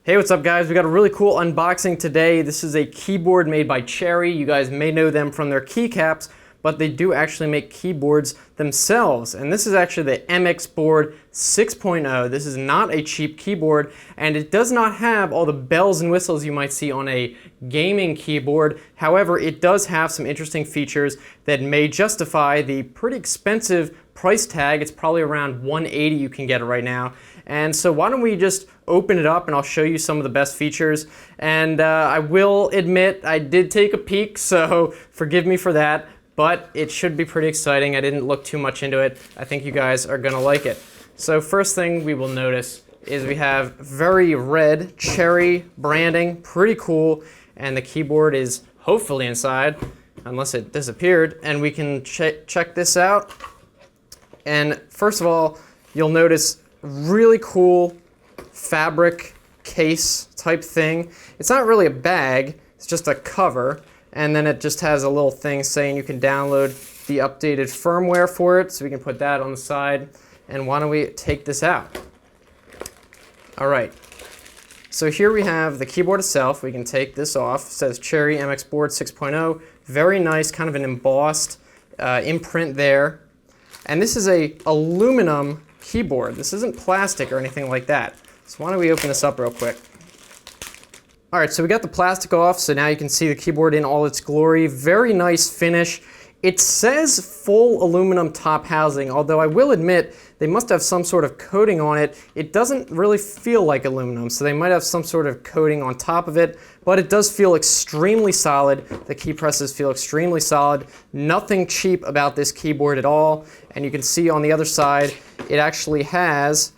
Hey, what's up guys? We got a really cool unboxing today. This is a keyboard made by Cherry. You guys may know them from their keycaps, but they do actually make keyboards themselves. And this is actually the MX Board 6.0. This is not a cheap keyboard, and it does not have all the bells and whistles you might see on a gaming keyboard. However, it does have some interesting features that may justify the pretty expensive price tag. It's probably around $180 you can get it right now. And so why don't we just open it up and I'll show you some of the best features. And I will admit I did take a peek, so forgive me for that, but it should be pretty exciting. I didn't look too much into it. I think you guys are gonna like it. So first thing we will notice is we have very red Cherry branding, pretty cool, and the keyboard is hopefully inside, unless it disappeared, and we can check this out. And first of all, you'll notice really cool fabric case type thing. It's not really a bag, it's just a cover, and then it just has a little thing saying you can download the updated firmware for it, so we can put that on the side. And why don't we take this out? All right, so here we have the keyboard itself. We can take this off. It says Cherry MX Board 6.0. Very nice, kind of an embossed imprint there. And this is a aluminum keyboard. This isn't plastic or anything like that. So why don't we open this up real quick. All right, so we got the plastic off, so now you can see the keyboard in all its glory. Very nice finish. It says full aluminum top housing, although I will admit they must have some sort of coating on it. It doesn't really feel like aluminum, so they might have some sort of coating on top of it, but it does feel extremely solid. The key presses feel extremely solid. Nothing cheap about this keyboard at all. And you can see on the other side, it actually has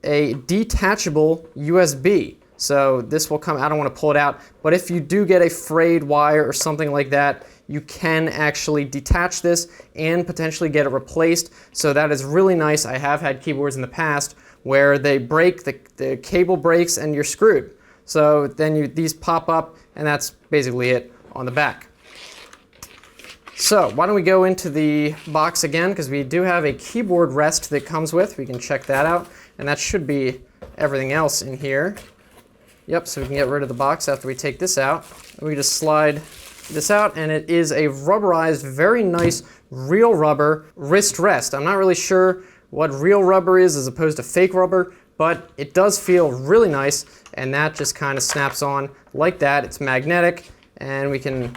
a detachable USB. So this will come, I don't want to pull it out, but if you do get a frayed wire or something like that, you can actually detach this and potentially get it replaced. So that is really nice. I have had keyboards in the past where they break, the cable breaks and you're screwed. So then these pop up, and that's basically it on the back. So why don't we go into the box again, because we do have a keyboard rest that comes with. We can check that out, and that should be everything else in here. Yep, so we can get rid of the box after we take this out. We just slide this out, and it is a rubberized, very nice real rubber wrist rest. I'm not really sure what real rubber is as opposed to fake rubber, but it does feel really nice, and that just kind of snaps on like that. It's magnetic, and we can,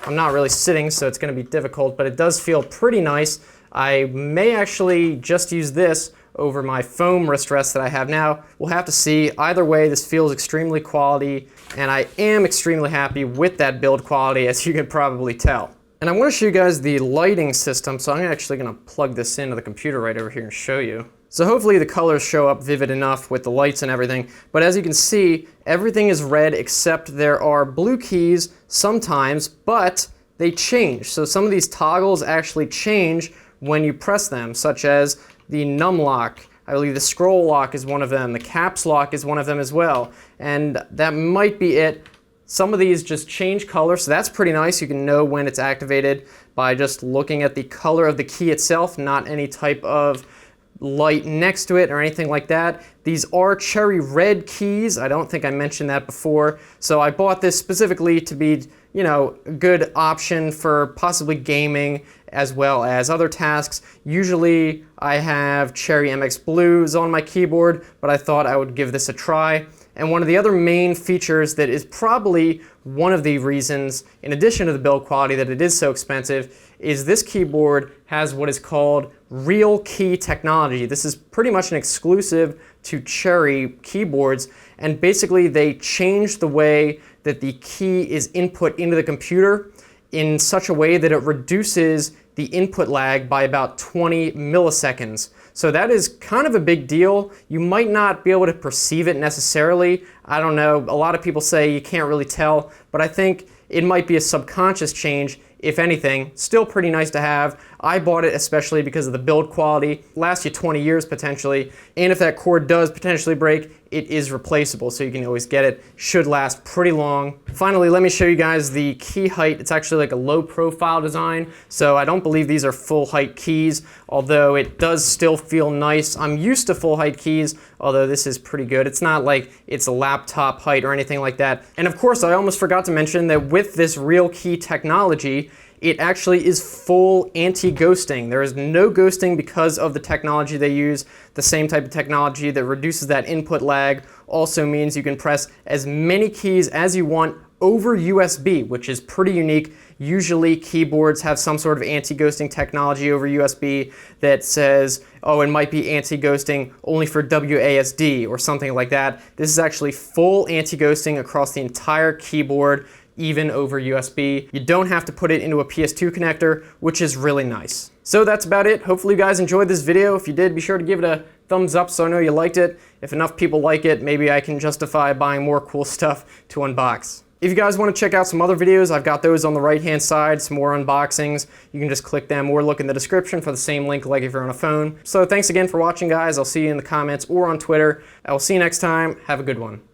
I'm not really sitting, so it's going to be difficult, but it does feel pretty nice. I may actually just use this over my foam wrist rest that I have now. We'll have to see. Either way, this feels extremely quality, and I am extremely happy with that build quality, as you can probably tell. And I want to show you guys the lighting system, so I'm actually going to plug this into the computer right over here and show you. So hopefully the colors show up vivid enough with the lights and everything, but as you can see, everything is red except there are blue keys sometimes, but they change. So some of these toggles actually change when you press them, such as the num lock. I believe the scroll lock is one of them. The caps lock is one of them as well. And that might be it. Some of these just change color, so that's pretty nice. You can know when it's activated by just looking at the color of the key itself, not any type of light next to it or anything like that. These are cherry red keys. I don't think I mentioned that before. So I bought this specifically to be, you know, a good option for possibly gaming as well as other tasks. Usually I have Cherry MX Blues on my keyboard, but I thought I would give this a try. And one of the other main features that is probably one of the reasons, in addition to the build quality, that it is so expensive, is this keyboard has what is called realkey technology. This is pretty much an exclusive to Cherry keyboards, and basically they change the way that the key is input into the computer in such a way that it reduces the input lag by about 20 milliseconds. So that is kind of a big deal. You might not be able to perceive it necessarily. I don't know, a lot of people say you can't really tell, but I think it might be a subconscious change, if anything. Still pretty nice to have. I bought it especially because of the build quality. Lasts you 20 years potentially, and if that cord does potentially break, it is replaceable, so you can always get it. Should last pretty long. Finally, let me show you guys the key height. It's actually like a low profile design, so I don't believe these are full height keys, although it does still feel nice. I'm used to full height keys, although this is pretty good. It's not like it's a laptop height or anything like that. And of course, I almost forgot to mention that with this realkey technology, it actually is full anti-ghosting. There is no ghosting because of the technology they use. The same type of technology that reduces that input lag also means you can press as many keys as you want over USB, which is pretty unique. Usually keyboards have some sort of anti-ghosting technology over USB that says, oh, it might be anti-ghosting only for WASD or something like that. This is actually full anti-ghosting across the entire keyboard, even over USB. You don't have to put it into a PS2 connector, which is really nice. So that's about it. Hopefully you guys enjoyed this video. If you did, be sure to give it a thumbs up so I know you liked it. If enough people like it, maybe I can justify buying more cool stuff to unbox. If you guys want to check out some other videos, I've got those on the right-hand side, some more unboxings. You can just click them or look in the description for the same link like if you're on a phone. So thanks again for watching, guys. I'll see you in the comments or on Twitter. I will see you next time. Have a good one.